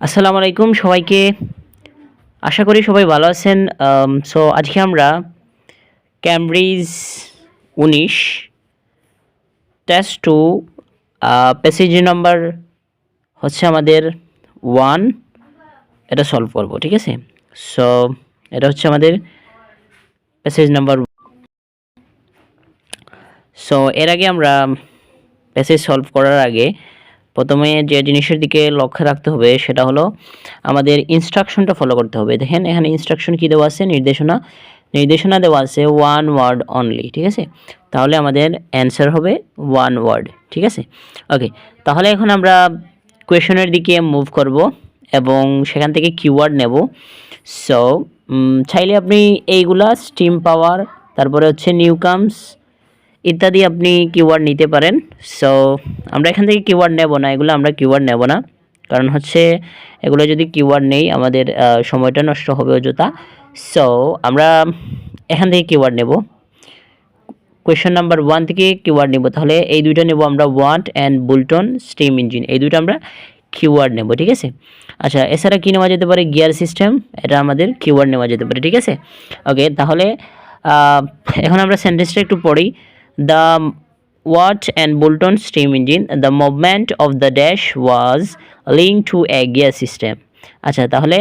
আসসালামু আলাইকুম সবাইকে। আশা করি সবাই ভালো আছেন। সো আজকে আমরা ক্যামব্রিজ ১৯ টেস্ট 2 প্যাসেজ নাম্বার হচ্ছে আমাদের 1 এটা সলভ করব, ঠিক আছে? সো এটা হচ্ছে আমাদের প্যাসেজ নাম্বার। সো এর আগে আমরা প্যাসেজ সলভ করার আগে প্রথমে যে জিনিসের দিকে লক্ষ্য রাখতে হবে সেটা হলো আমাদের ইনস্ট্রাকশনটা ফলো করতে হবে। দেখেন এখানে ইনস্ট্রাকশন কী দেওয়া আছে, নির্দেশনা দেওয়া আছে 1 ওয়ার্ড অনলি, ঠিক আছে? তাহলে আমাদের অ্যান্সার হবে 1 ওয়ার্ড, ঠিক আছে? ওকে, তাহলে এখন আমরা কোয়েশনের দিকে মুভ করব এবং সেখান থেকে কিওয়ার্ড নেব। সো চাইলে আপনি এইগুলা স্টিম পাওয়ার, তারপরে হচ্ছে নিউকামস ইত্যাদি আপনি কিওয়ার্ড নিতে পারেন। সো আমরা এখান থেকে কিওয়ার্ড নেব না, এগুলো আমরা কিওয়ার্ড নেব না, কারণ হচ্ছে এগুলো যদি কিওয়ার্ড নেই আমাদের সময়টা নষ্ট হবে অযথা। সো আমরা এখান থেকে কিওয়ার্ড নেব, কোয়েশ্চেন নাম্বার 1 থেকে কিওয়ার্ড নেব। তাহলে এই দুইটা নেব আমরা, ওয়াট অ্যান্ড বুলটন স্টিম ইঞ্জিন, এই দুইটা আমরা কিওয়ার্ড নেব, ঠিক আছে? আচ্ছা, এছাড়া কী নেওয়া যেতে পারে? গিয়ার সিস্টেম, এটা আমাদের কিওয়ার্ড নেওয়া যেতে পারে, ঠিক আছে? ওকে, তাহলে এখন আমরা সেন্টেন্সটা একটু পড়ি। The Watt and Boulton steam engine, the movement of the dash was linked to a gear system. আচ্ছা, তাহলে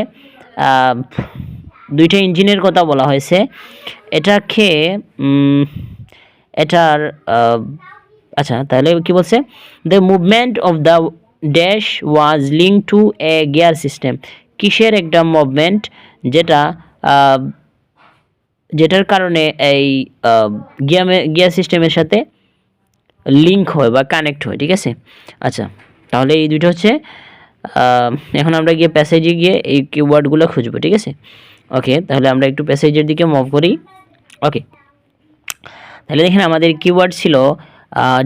দুইটা ইঞ্জিনের কথা বলা হয়েছে। এটাকে এটার আচ্ছা, তাহলে কি বলছে? The movement of the dash was link to A gear system. কিসের একটা মুভমেন্ট যেটার কারণে এই গিয়ার সিস্টেমের সাথে লিঙ্ক হয় বা কানেক্ট হয়, ঠিক আছে? আচ্ছা, তাহলে এই দুটো হচ্ছে এখন আমরা গিয়ে প্যাসেজে গিয়ে এই কিওয়ার্ডগুলো খুঁজবো, ঠিক আছে? ওকে, তাহলে আমরা একটু প্যাসেজের দিকে মুভ করি। ওকে, তাহলে দেখেন আমাদের কিওয়ার্ড ছিল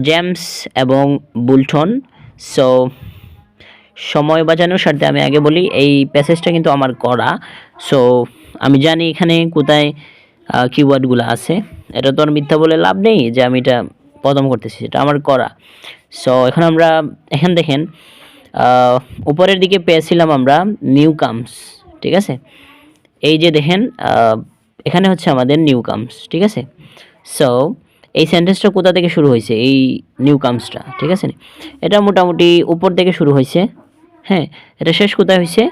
জেমস এবং বুলটন। সো সময় বাঁচানোর স্বার্থে আমি আগে বলি এই প্যাসেজটা কিন্তু আমার করা। সো আমি জানি এখানে কোথায় কিওয়ার্ডগুলো আছে, এটা তো আর মিথ্যা বলে লাভ নেই যে আমি এটা প্রথম করতেছি, এটা আমার করা। সো এখন আমরা এখান দেখেন উপরের দিকে পেয়েছিলাম আমরা নিউ কামস, ঠিক আছে? এই যে দেখেন এখানে হচ্ছে আমাদের নিউ কামস, ঠিক আছে? সো এই সেন্টেন্সটা কোথা থেকে শুরু হয়েছে? এই নিউ কামসটা, ঠিক আছে? এটা মোটামুটি উপর থেকে শুরু হয়েছে, হ্যাঁ। এটা শেষ কোথায় হয়েছে?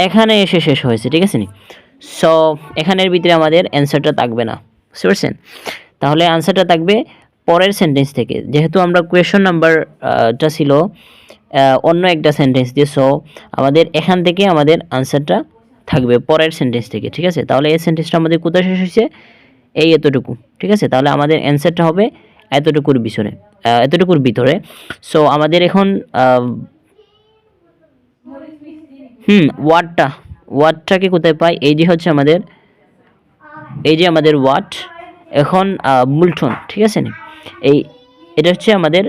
এখানে এসে শেষ হয়েছে, ঠিক আছে? সো এখানের ভিতরে আমাদের অ্যান্সারটা থাকবে না, বুঝতে পারছেন? তাহলে আনসারটা থাকবে পরের সেন্টেন্স থেকে, যেহেতু আমরা কোয়েশন নাম্বারটা ছিল অন্য একটা সেন্টেন্স দিয়ে। সো আমাদের এখান থেকে আমাদের আনসারটা থাকবে পরের সেন্টেন্স থেকে, ঠিক আছে? তাহলে এই সেন্টেন্সটা আমাদের কোথায় শেষ হয়েছে? এই এতটুকু, ঠিক আছে? তাহলে আমাদের অ্যান্সারটা হবে এতটুকুর ভিতরে। সো আমাদের এখন ওয়াটটাকে কোথায় পাই? এই যে হচ্ছে আমাদের ওয়াট, এখন মুলটন, ঠিক আছে? এটা হচ্ছে আমাদের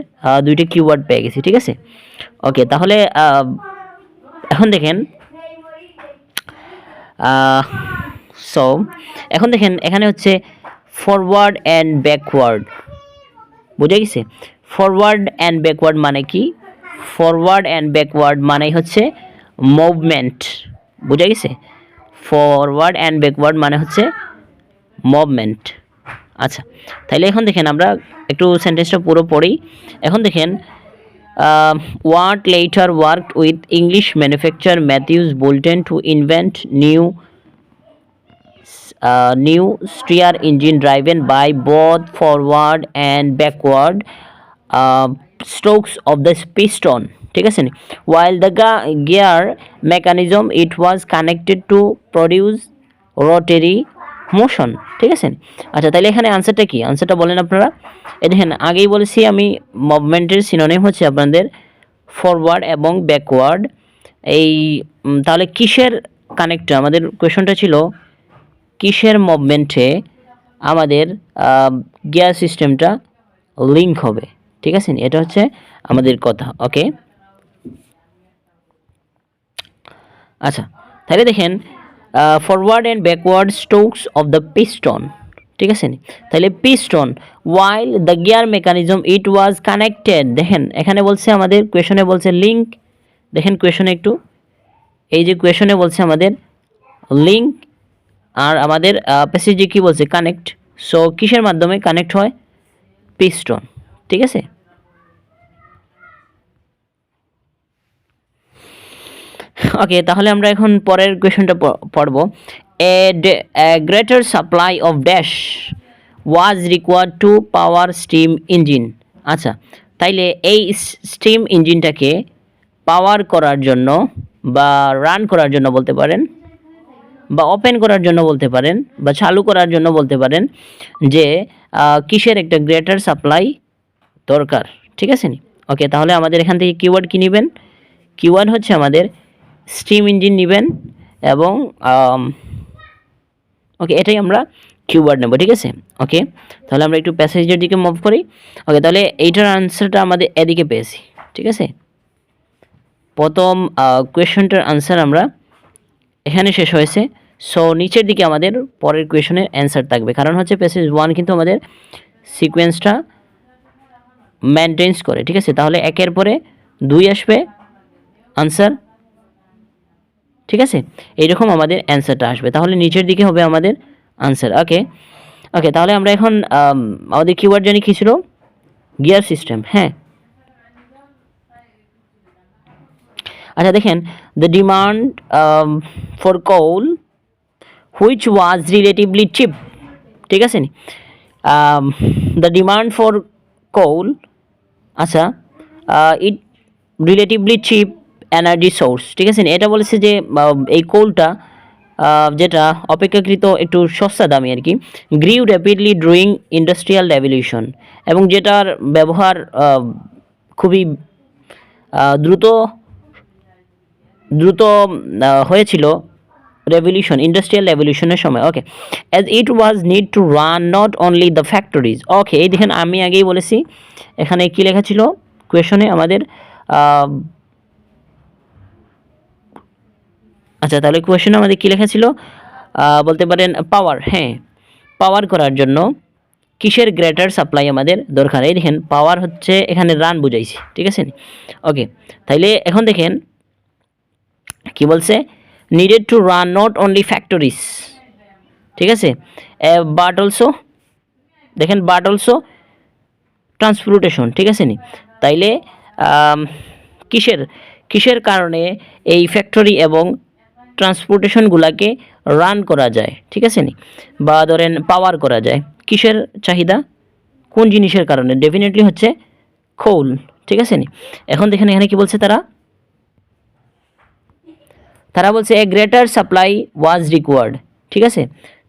দুইটা কিওয়ার্ড পেয়ে গেছি, ঠিক আছে? ওকে, তাহলে এখন দেখেন সো এখন দেখেন এখানে হচ্ছে ফরওয়ার্ড অ্যান্ড ব্যাকওয়ার্ড, বুঝে গেছে? ফরওয়ার্ড অ্যান্ড ব্যাকওয়ার্ড মানে কি? ফরওয়ার্ড অ্যান্ড ব্যাকওয়ার্ড মানে হচ্ছে মুভমেন্ট, বুঝে গেছে? ফরওয়ার্ড অ্যান্ড ব্যাকওয়ার্ড মানে হচ্ছে মুভমেন্ট। আচ্ছা, তাহলে এখন দেখেন আমরা একটু সেন্টেন্সটা পুরো পড়ি। এখন দেখেন Watt later worked with English manufacturer Matthews Boulton to invent new steer engine driven by both forward and backward strokes of the piston, ঠিক আছে? While the gear mechanism it was connected to produce rotary motion, ঠিক আছে? আচ্ছা, তাহলে এখানে আনসারটা কি? আনসারটা বলেন আপনারা। এই দেখেন আগেই বলেছি আমি মুভমেন্টের সিনোনিম হচ্ছে আপনাদের ফরওয়ার্ড এবং ব্যাকওয়ার্ড। এই তাহলে কিসের কানেক্টর? আমাদের কোয়েশনটা ছিল কিসের মুভমেন্টে আমাদের গিয়ার সিস্টেমটা লিঙ্ক হবে, ঠিক আছে? এটা হচ্ছে আমাদের কথা। ওকে, আচ্ছা, তাহলে দেখেন forward and backward strokes of the piston, ঠিক আছে? তাহলে piston while the gear mechanism it was connected, দেখেন এখানে বলছে আমাদের কোয়েশনে বলছে লিঙ্ক দেখেন কোয়েশনে একটু, এই যে কোয়েশনে বলছে আমাদের লিঙ্ক, আর আমাদের প্যাসেজে কি বলছে কানেক্ট। সো কিসের মাধ্যমে কানেক্ট হয়? পিস্টন, ঠিক আছে। ওকে, তাহলে আমরা এখন পরের কোয়েশনটা পড়ব। A greater supply of dash was required to power steam engine. আচ্ছা, তাইলে এই স্টিম ইঞ্জিনটাকে পাওয়ার করার জন্য বা রান করার জন্য বলতে পারেন, বা ওপেন করার জন্য বলতে পারেন, বা চালু করার জন্য বলতে পারেন যে কিসের একটা গ্রেটার সাপ্লাই দরকার, ঠিক আছে নি। ওকে, তাহলে আমাদের এখান থেকে কিওয়ার্ড কী নেবেন? কিওয়ার্ড হচ্ছে আমাদের স্টিম ইঞ্জিন নেবেন, এবং ওকে এটাই আমরা কিওয়ার্ড নেব, ঠিক আছে। ওকে, তাহলে আমরা একটু প্যাসেজের দিকে মুভ করি। ওকে, তাহলে এইটার আনসারটা আমাদের এদিকে পেয়েছি, ঠিক আছে। প্রথম কোয়েশনটার আনসার আমরা এখানে শেষ হয়েছে। সো নিচের দিকে আমাদের পরের কোয়েশনের অ্যান্সার থাকবে, কারণ হচ্ছে প্যাসেজ 1 কিন্তু আমাদের সিকোয়েন্সটা মেনটেন্স করে, ঠিক আছে। তাহলে একের পরে 2 আসবে আনসার, ঠিক আছে। এইরকম আমাদের অ্যান্সারটা আসবে, তাহলে নিচের দিকে হবে আমাদের আনসার। ওকে ওকে, তাহলে আমরা এখন আমাদের কিওয়ার্ড জানি কী ছিল? গিয়ার সিস্টেম, হ্যাঁ। আচ্ছা দেখেন, the demand for coal which was relatively cheap, ঠিক আছে নি। দ্য ডিমান্ড ফর কোল, আচ্ছা, it relatively cheap energy source, ঠিক আছে। এটা বলেছে যে এই কোলটা যেটা অপেক্ষাকৃত একটু সস্তা দামি আর কি, গ্রিউ র্যাপিডলি ড্রুইং ইন্ডাস্ট্রিয়াল রেভলিউশন, এবং যেটার ব্যবহার খুবই দ্রুত দ্রুত হয়েছিল রেভলিউশন, ইন্ডাস্ট্রিয়াল রেভলিউশনের সময়। Okay, as it was need to run not only the factories. Okay, এই দেখেন আমি আগেই বলেছি এখানে কী লেখা ছিল কোয়েশনে আমাদের। আচ্ছা, তাহলে কোয়েশনে আমাদের কী লেখা ছিল বলতে পারেন পাওয়ার, হ্যাঁ। পাওয়ার করার জন্য কিসের গ্রেটার সাপ্লাই আমাদের দরকার? এই দেখেন পাওয়ার হচ্ছে এখানে রান বুঝাইছি, ঠিক আছে। ওকে, তাইলে এখন দেখেন কি বলছে, needed to run not only factories, ঠিক আছে, বাট অলসো, দেখেন বাট অলসো ট্রান্সপোর্টেশন, ঠিক আছে নি। তাইলে কিসের কিসের কারণে এই ফ্যাক্টরি এবং ট্রান্সপোর্টেশনগুলোকে রান করা যায়, ঠিক আছে নি, বা ধরেন পাওয়ার করা যায়, কিসের চাহিদা, কোন জিনিসের কারণে? ডেফিনেটলি হচ্ছে কোল, ঠিক আছে নি। এখন দেখেন এখানে কি বলছে তারা বলছে এ গ্রেটার সাপ্লাই ওয়াজ রিকোয়ার্ড, ঠিক আছে।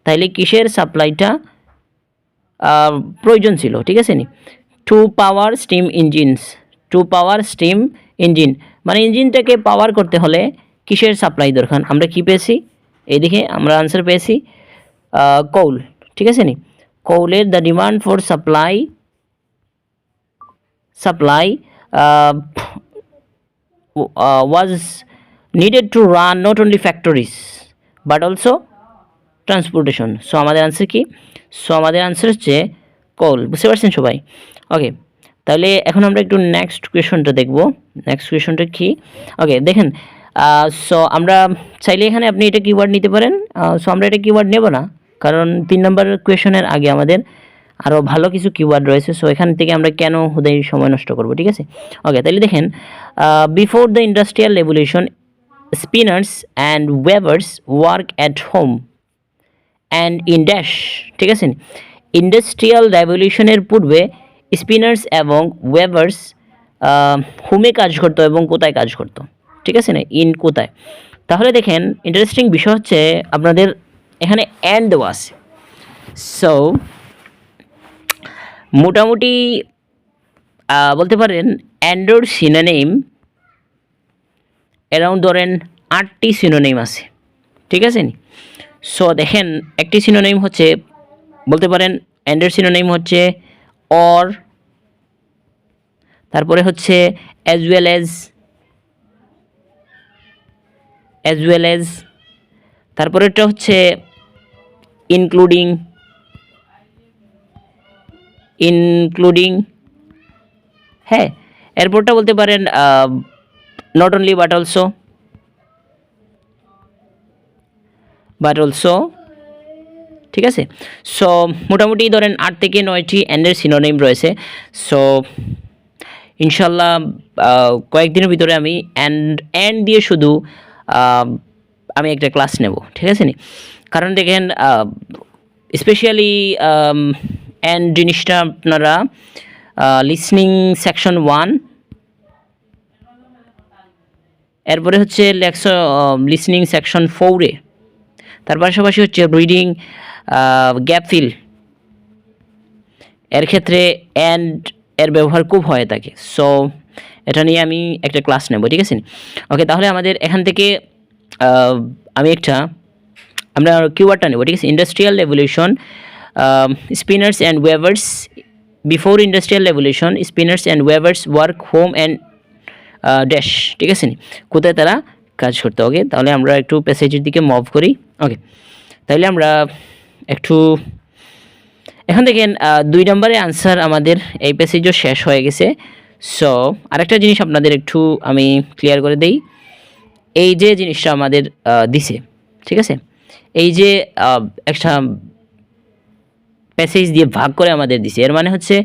তাইলে কিসের সাপ্লাইটা প্রয়োজন ছিল, ঠিক আছে নি, two power steam engines, two power steam engine, মানে ইঞ্জিনটাকে পাওয়ার করতে হলে কিসের সাপ্লাই দরকার? আমরা কি পেয়েছি? এইদিকে আমরা আনসার পেয়েছি কোল, ঠিক আছে নি। কোলের the demand for supply was needed to run not only factories but also transportation. So আমাদের আনসার কি? সো আমাদের আনসার হচ্ছে কোল, বুঝতে পারছেন সবাই? ওকে, তাহলে এখন আমরা একটু নেক্সট কোয়েশনটা দেখব। নেক্সট কোয়েশনটা কি? ওকে দেখেন, সো আমরা চাইলে এখানে আপনি এটা কিওয়ার্ড নিতে পারেন। সো আমরা এটা কিওয়ার্ড নেব না, কারণ 3 নম্বর কোয়েশনের আগে আমাদের আরও ভালো কিছু কিওয়ার্ড রয়েছে। সো এখান থেকে আমরা কেন হুদাই সময় নষ্ট করব, ঠিক আছে। ওকে, তাহলে দেখেন, before the industrial revolution spinners and weavers work at home and in dash, ঠিক আছে। ইন্ডাস্ট্রিয়াল রেভলিউশনের পূর্বে স্পিনার্স এবং ওয়েভার্স হোমে কাজ করতো এবং কোথায় কাজ করতো, ঠিক আছে না, ইন কোথায়। তাহলে দেখেন ইন্টারেস্টিং বিষয় হচ্ছে আপনাদের এখানে অ্যান্ড দেওয়া আছে। সো মোটামুটি বলতে পারেন অ্যান্ডোর সিনোনিম অ্যারাউন্ড ধরেন 8টি সিনোনিম আছে, ঠিক আছে নি। সো দেখেন একটি সিনোনিম হচ্ছে বলতে পারেন অ্যান্ডের সিনোনিম হচ্ছে অর, তারপরে হচ্ছে অ্যাজ ওয়েল এজ, তারপরেরটা হচ্ছে ইনক্লুডিং, হ্যাঁ। এরপরটা বলতে পারেন নট অনলি বাট অলসো, ঠিক আছে। সো মোটামুটি ধরেন 8 থেকে 9টি অ্যান্ডের সিনোনিম রয়েছে। সো ইনশাল্লাহ কয়েকদিনের ভিতরে আমি অ্যান্ড দিয়ে শুধু আমি একটা ক্লাস নেব, ঠিক আছে নি। কারণ দেখেন স্পেশালি অ্যান্ড জিনিসটা আপনারা লিসনিং সেকশন 1, এরপরে হচ্ছে লিসনিং সেকশন 4-এ, তার পাশাপাশি হচ্ছে রিডিং গ্যাপ ফিল, এর ক্ষেত্রে অ্যান্ড এর ব্যবহার খুব হয়ে থাকে। সো এটা নিয়ে আমি একটা ক্লাস নেব, ঠিক আছে। ওকে, তাহলে আমাদের এখান থেকে আমরা কিওয়ার্ডটা নেব, ঠিক আছে। Industrial revolution, spinners and weavers. Before industrial revolution spinners and weavers work home and dash, ঠিক আছে নি, কোথায় তারা কাজ করতে। ওকে, তাহলে আমরা একটু প্যাসেজের দিকে মুভ করি। ওকে, তাহলে আমরা একটু এখন দেখেন 2 নম্বরে আনসার আমাদের এই প্যাসেজও শেষ হয়ে গেছে। সো আরেকটা জিনিস আপনাদের একটু আমি ক্লিয়ার করে দেই, এই যে জিনিসটা আমাদের দিছে, ঠিক আছে, এই যে একটা প্যাসেজ দিয়ে ভাগ করে আমাদের দিছে, এর মানে হচ্ছে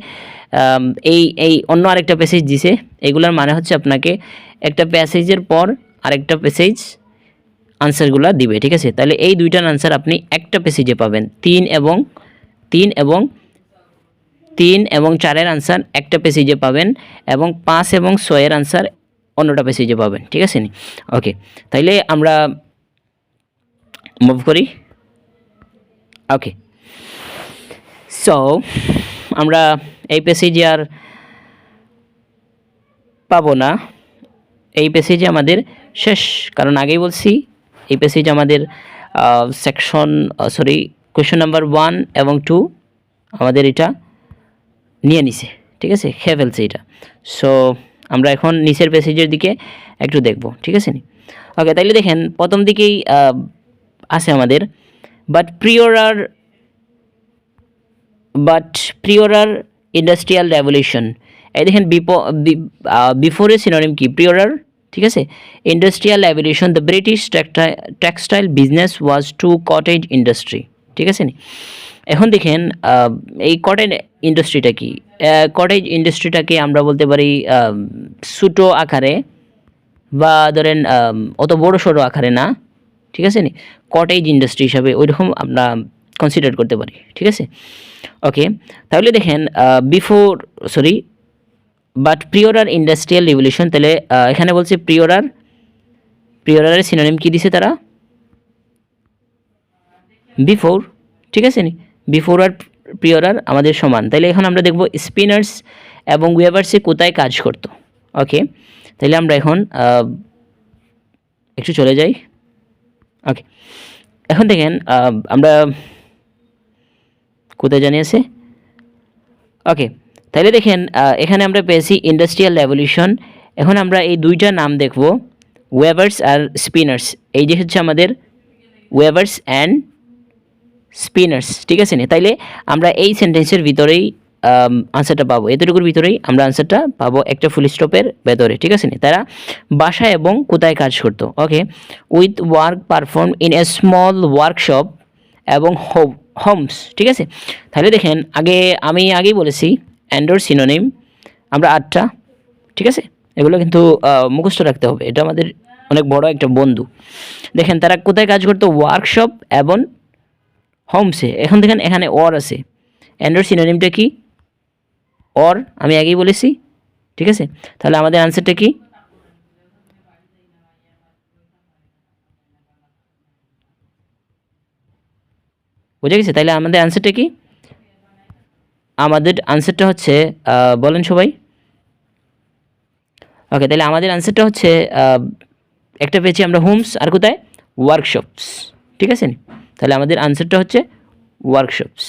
এই অন্য আরেকটা প্যাসেজ দিছে, এগুলোর মানে হচ্ছে আপনাকে একটা প্যাসেজের পর আরেকটা প্যাসেজ আনসারগুলো দিবে, ঠিক আছে। তাহলে এই দুইটার আনসার আপনি একটা প্যাসেজে পাবেন, 3 এবং 4-এর আনসার একটা প্যাসেজে পাবেন, এবং 5 এবং 6-এর আনসার অন্যটা প্যাসেজে পাবেন, ঠিক আছে নি। ওকে, তাইলে আমরা মুভ করি। ওকে, সো আমরা এই প্যাসেজে আর পাবো না, এই প্যাসেজে আমাদের শেষ, কারণ আগেই বলছি এই প্যাসেজে আমাদের কোয়েশ্চন নাম্বার 1 এবং 2 আমাদের এটা নিয়ে নিছে, ঠিক আছে, খেয়ে ফেলছে এটা। সো আমরা এখন নিচের প্যাসেজের দিকে একটু দেখব, ঠিক আছে নি। ওকে, তাইলে দেখেন প্রথম দিকেই আছে আমাদের বাট প্রিয়রার ইন্ডাস্ট্রিয়াল রেভলিউশন। এই দেখেন বিফোরের সিনোনিম কি, প্রিয়রার, ঠিক আছে। Industrial revolution, the British textile business was to cottage industry, ঠিক আছে নি। এখন দেখেন এই কটেজ ইন্ডাস্ট্রিটা কি, কটেজ ইন্ডাস্ট্রিটাকে আমরা বলতে পারি ছোটো আকারে, বা ধরেন অত বড় সড়ো আকারে না, ঠিক আছে নি, কটেজ ইন্ডাস্ট্রি হিসাবে ওইরকম আমরা কনসিডার করতে পারি, ঠিক আছে। ওকে, তাহলে দেখেন বাট প্রিয়রার ইন্ডাস্ট্রিয়াল রেভলিউশন, তাহলে এখানে বলছে প্রিয়রারের সিনোনিম কি দিছে তারা, বিফোর, ঠিক আছে নি, বিফোর আর প্রিয়রার আমাদের সমান। তাহলে এখন আমরা দেখব স্পিনার্স এবং ওয়েভার্সে কোথায় কাজ করতো। ওকে, তাহলে আমরা এখন একটু চলে যাই। ওকে, এখন দেখেন আমরা কোথায় জানিয়েছে। ওকে, তাহলে দেখেন এখানে আমরা পেয়েছি ইন্ডাস্ট্রিয়াল রেভলিউশন। এখন আমরা এই দুইটা নাম দেখব, ওয়েভার্স আর স্পিনার্স। এই যে হচ্ছে আমাদের ওয়েভার্স অ্যান্ড স্পিনার্স, ঠিক আছে না। তাইলে আমরা এই সেন্টেন্সের ভিতরেই আনসারটা পাবো, এতটুকুর ভিতরেই আমরা আনসারটা পাবো একটা ফুল স্টপের ভেতরে, ঠিক আছে না। তারা বাসায় এবং কোথায় কাজ করতো। Okay, with work perform in a small workshop এবং হোমস, ঠিক আছে। তাহলে দেখেন আমি আগেই বলেছি অ্যান্ডোর সিনোনিম আমরা 8টা, ঠিক আছে। এগুলো কিন্তু মুখস্থ রাখতে হবে, এটা আমাদের অনেক বড় একটা বন্ধু। দেখেন তারা কোথায় কাজ করতো, ওয়ার্কশপ এবং হোমসে। এখন দেখেন এখানে অর আছে, অ্যান্ডোর সিনোনিমটা কি, অর, আমি আগেই বলেছি, ঠিক আছে। তাহলে আমাদের আনসারটা কি, বুঝে গেছে। তাহলে আমাদের আনসারটা কি, আমাদের আনসারটা হচ্ছে বলেন সবাই। ওকে, তাহলে আমাদের আনসারটা হচ্ছে একটা পেয়েছি আমরা হোমস, আর কোথায়, ওয়ার্কশপস, ঠিক আছে। তাহলে আমাদের আনসারটা হচ্ছে ওয়ার্কশপস।